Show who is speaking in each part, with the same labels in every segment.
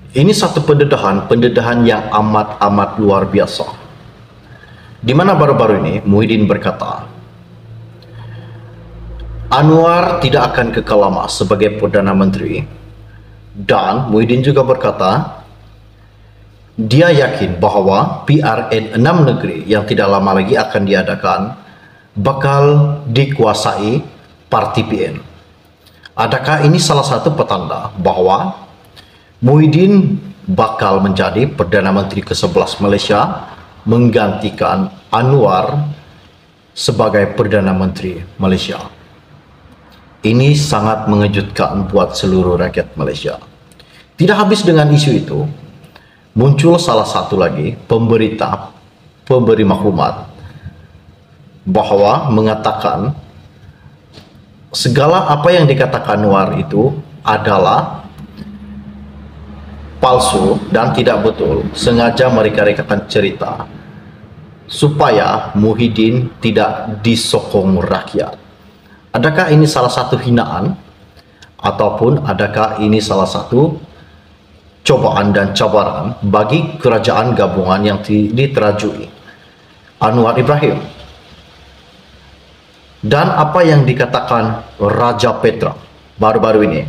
Speaker 1: Ini satu pendedahan yang amat luar biasa. Di mana baru-baru ini Muhyiddin berkata, Anwar tidak akan kekal lama sebagai Perdana Menteri, dan Muhyiddin juga berkata dia yakin bahwa PRN 6 negeri yang tidak lama lagi akan diadakan bakal dikuasai Parti PN. Adakah ini salah satu petanda bahwa Muhyiddin bakal menjadi Perdana Menteri ke-11 Malaysia menggantikan Anwar sebagai Perdana Menteri Malaysia? Ini sangat mengejutkan buat seluruh rakyat Malaysia. Tidak habis dengan isu itu, muncul salah satu lagi pemberi maklumat bahwa mengatakan segala apa yang dikatakan Anwar itu adalah palsu dan tidak betul. Sengaja mereka rekakan cerita supaya Muhyiddin tidak disokong rakyat. Adakah ini salah satu hinaan, ataupun adakah ini salah satu cobaan dan cabaran bagi kerajaan gabungan yang diterajui Anwar Ibrahim? Dan apa yang dikatakan Raja Petra baru-baru ini,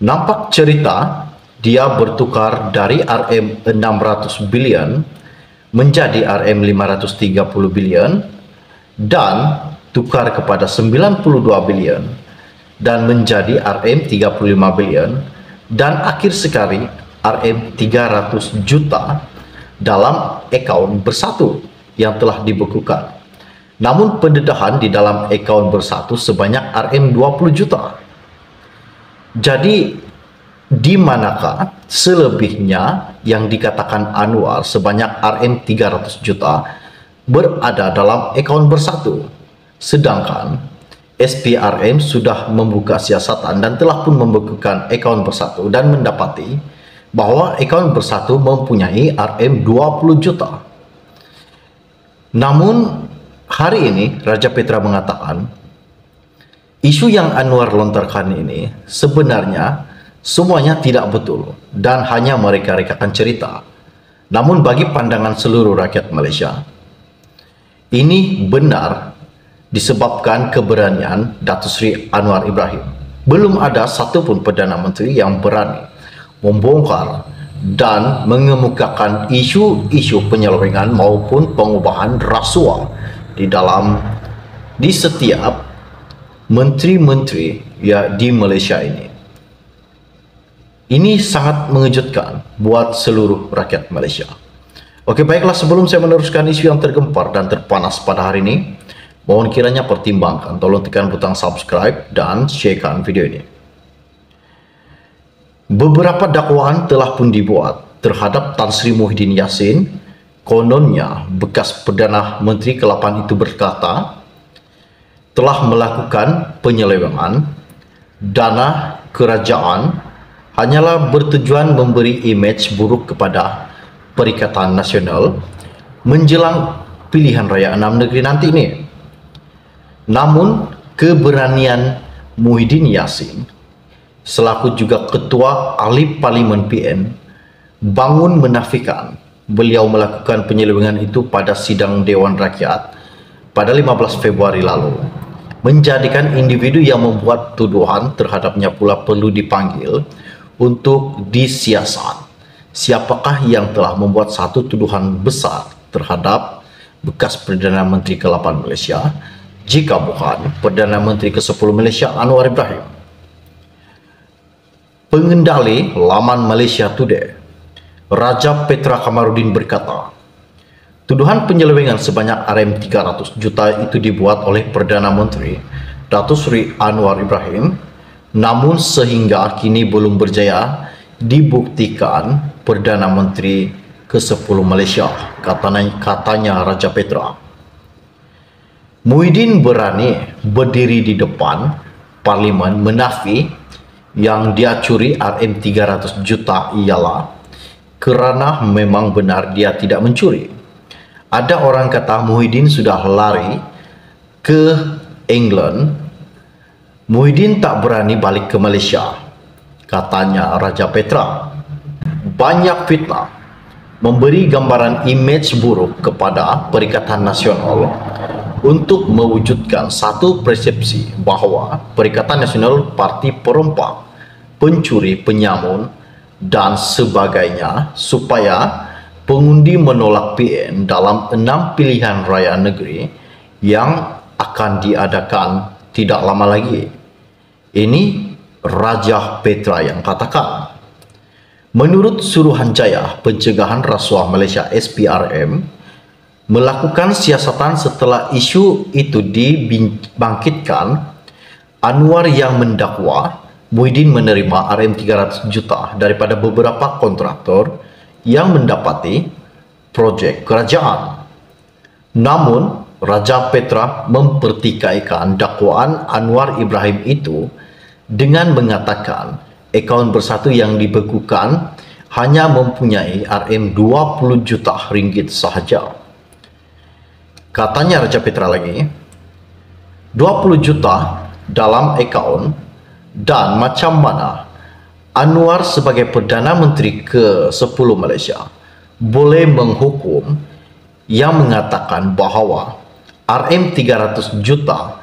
Speaker 1: nampak cerita dia bertukar dari RM600 bilion menjadi RM530 bilion dan tukar kepada 92 bilion dan menjadi RM35 bilion dan akhir sekali RM300 juta dalam akaun bersatu yang telah dibekukan. Namun pendedahan di dalam akaun bersatu sebanyak RM20 juta. Jadi di manakah selebihnya yang dikatakan Anwar sebanyak RM300 juta berada dalam akaun bersatu? Sedangkan SPRM sudah membuka siasatan dan telah pun membekukan akaun bersatu dan mendapati bahwa akaun bersatu mempunyai RM20 juta. Namun hari ini Raja Petra mengatakan isu yang Anwar lontarkan ini sebenarnya semuanya tidak betul dan hanya mereka rekakan cerita. Namun bagi pandangan seluruh rakyat Malaysia, ini benar disebabkan keberanian Datuk Seri Anwar Ibrahim. Belum ada satupun Perdana Menteri yang berani membongkar dan mengemukakan isu-isu penyelewengan maupun pengubahan rasuah di setiap menteri-menteri di Malaysia ini. Ini sangat mengejutkan buat seluruh rakyat Malaysia. Oke, baiklah, sebelum saya meneruskan isu yang tergempar dan terpanas pada hari ini, mohon kiranya pertimbangkan, tolong tekan butang subscribe dan sharekan video ini. Beberapa dakwaan telah pun dibuat terhadap Tan Sri Muhyiddin Yassin. Kononnya bekas Perdana Menteri ke-8 itu berkata telah melakukan penyelewengan dana kerajaan hanyalah bertujuan memberi imej buruk kepada Perikatan Nasional menjelang pilihan raya 6 negeri nanti ini. Namun keberanian Muhyiddin Yassin selaku juga Ketua Ahli Parlimen PN bangun menafikan beliau melakukan penyelewengan itu pada sidang Dewan Rakyat pada 15 Februari lalu, menjadikan individu yang membuat tuduhan terhadapnya pula perlu dipanggil untuk disiasat. Siapakah yang telah membuat satu tuduhan besar terhadap bekas Perdana Menteri ke-8 Malaysia jika bukan Perdana Menteri ke-10 Malaysia Anwar Ibrahim? Pengendali laman Malaysia Today, Raja Petra Kamarudin berkata, tuduhan penyelewengan sebanyak RM300 juta itu dibuat oleh Perdana Menteri Datuk Seri Anwar Ibrahim, namun sehingga kini belum berjaya dibuktikan Perdana Menteri ke-10 Malaysia, katanya Raja Petra. Muhyiddin berani berdiri di depan Parlimen menafi yang dia curi RM300 juta ialah kerana memang benar dia tidak mencuri. Ada orang kata Muhyiddin sudah lari ke England. Muhyiddin tak berani balik ke Malaysia katanya Raja Petra. Banyak fitnah memberi gambaran imej buruk kepada Perikatan Nasional untuk mewujudkan satu persepsi bahawa Perikatan Nasional parti perompak, pencuri, penyamun dan sebagainya, supaya pengundi menolak PN dalam 6 pilihan raya negeri yang akan diadakan tidak lama lagi. Ini Raja Petra yang katakan. Menurut Suruhanjaya Pencegahan Rasuah Malaysia SPRM, melakukan siasatan setelah isu itu dibangkitkan, Anwar yang mendakwa Muhyiddin menerima RM300 juta daripada beberapa kontraktor yang mendapati projek kerajaan. Namun, Raja Petra mempertikaikan dakwaan Anwar Ibrahim itu dengan mengatakan akaun bersatu yang dibekukan hanya mempunyai RM20 juta ringgit sahaja. Katanya Raja Petra lagi, 20 juta dalam akaun, dan macam mana Anwar sebagai Perdana Menteri ke-10 Malaysia boleh menghukum yang mengatakan bahawa RM300 juta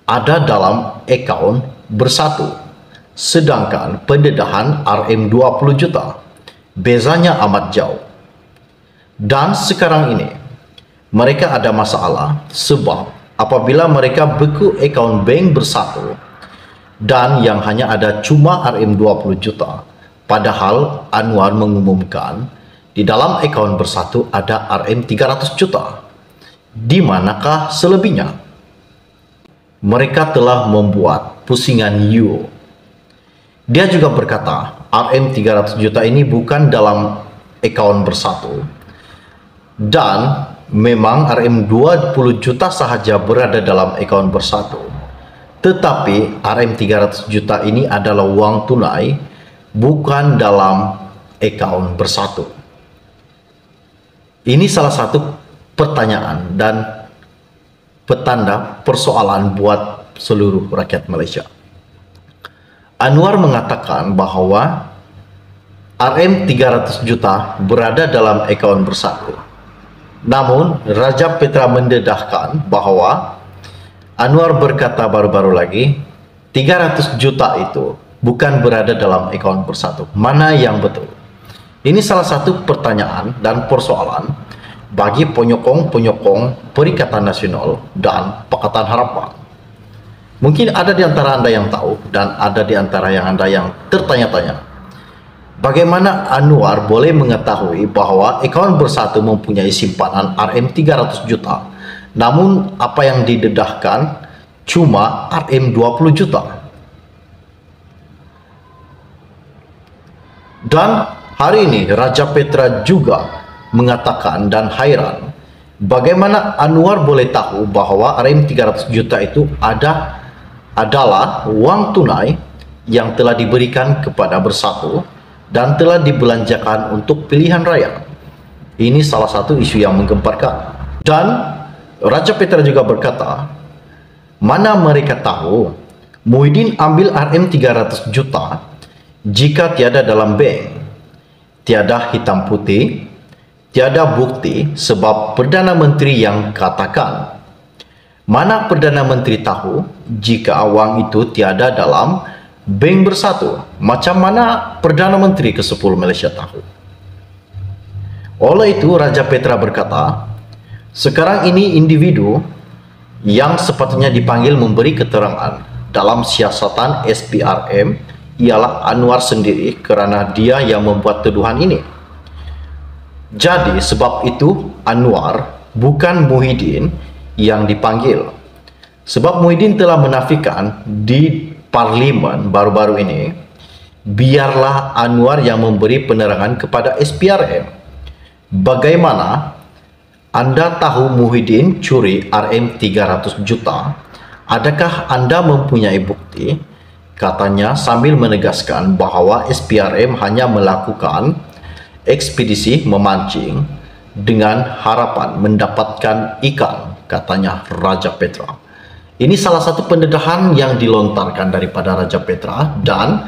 Speaker 1: ada dalam akaun bersatu, sedangkan pendedahan RM20 juta. Bezanya amat jauh. Dan sekarang ini, mereka ada masalah sebab apabila mereka beku akaun bank bersatu dan yang hanya ada cuma RM20 juta, padahal Anwar mengumumkan di dalam akaun bersatu ada RM300 juta. Di manakah selebihnya? Mereka telah membuat pusingan you. Dia juga berkata, RM300 juta ini bukan dalam akaun bersatu. Dan memang RM20 juta sahaja berada dalam akaun bersatu. Tetapi RM300 juta ini adalah wang tunai, bukan dalam akaun bersatu. Ini salah satu pertanyaan dan petanda persoalan buat seluruh rakyat Malaysia. Anwar mengatakan bahawa RM300 juta berada dalam akaun bersatu. Namun, Raja Petra mendedahkan bahawa Anwar berkata baru-baru lagi, 300 juta itu bukan berada dalam akaun bersatu. Mana yang betul? Ini salah satu pertanyaan dan persoalan bagi penyokong-penyokong Perikatan Nasional dan Pakatan Harapan. Mungkin ada di antara Anda yang tahu dan ada di antara Anda yang tertanya-tanya, bagaimana Anwar boleh mengetahui bahawa akaun bersatu mempunyai simpanan RM300 juta, namun apa yang didedahkan cuma RM20 juta. Dan hari ini Raja Petra juga mengatakan dan hairan bagaimana Anwar boleh tahu bahawa RM300 juta itu adalah wang tunai yang telah diberikan kepada bersatu dan telah dibelanjakan untuk pilihan raya. Ini salah satu isu yang menggemparkan. Dan Raja Petra juga berkata, mana mereka tahu Muhyiddin ambil RM300 juta jika tiada dalam bank, tiada hitam putih, tiada bukti, sebab Perdana Menteri yang katakan. Mana Perdana Menteri tahu jika wang itu tiada dalam bank bersatu? Macam mana Perdana Menteri ke-10 Malaysia tahu? Oleh itu, Raja Petra berkata, sekarang ini individu yang sepatutnya dipanggil memberi keterangan dalam siasatan SPRM ialah Anwar sendiri kerana dia yang membuat tuduhan ini. Jadi sebab itu Anwar bukan Muhyiddin yang dipanggil. Sebab Muhyiddin telah menafikan di Parlimen baru-baru ini, biarlah Anwar yang memberi penerangan kepada SPRM. Bagaimana Anda tahu Muhyiddin curi RM300 juta? Adakah Anda mempunyai bukti? Katanya sambil menegaskan bahawa SPRM hanya melakukan ekspedisi memancing dengan harapan mendapatkan ikan, katanya Raja Petra. Ini salah satu pendedahan yang dilontarkan daripada Raja Petra dan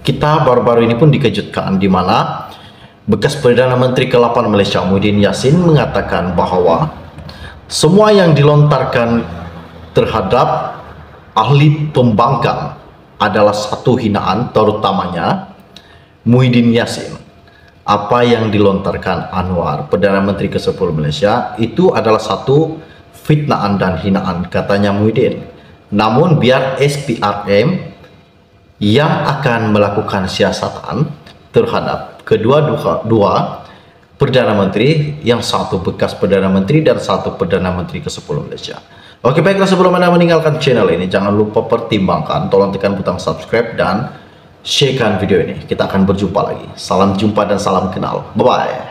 Speaker 1: kita baru-baru ini pun dikejutkan di mana bekas Perdana Menteri ke-8 Malaysia Muhyiddin Yassin mengatakan bahwa semua yang dilontarkan terhadap ahli pembangkang adalah satu hinaan, terutamanya Muhyiddin Yassin. Apa yang dilontarkan Anwar, Perdana Menteri ke-10 Malaysia, itu adalah satu fitnaan dan hinaan, katanya Muhyiddin. Namun biar SPRM yang akan melakukan siasatan terhadap dua Perdana Menteri, yang satu bekas Perdana Menteri dan satu Perdana Menteri ke-10 Malaysia. Oke, baiklah, sebelum Anda meninggalkan channel ini, jangan lupa pertimbangkan, tolong tekan butang subscribe dan sharekan video ini. Kita akan berjumpa lagi. Salam jumpa dan salam kenal. Bye-bye.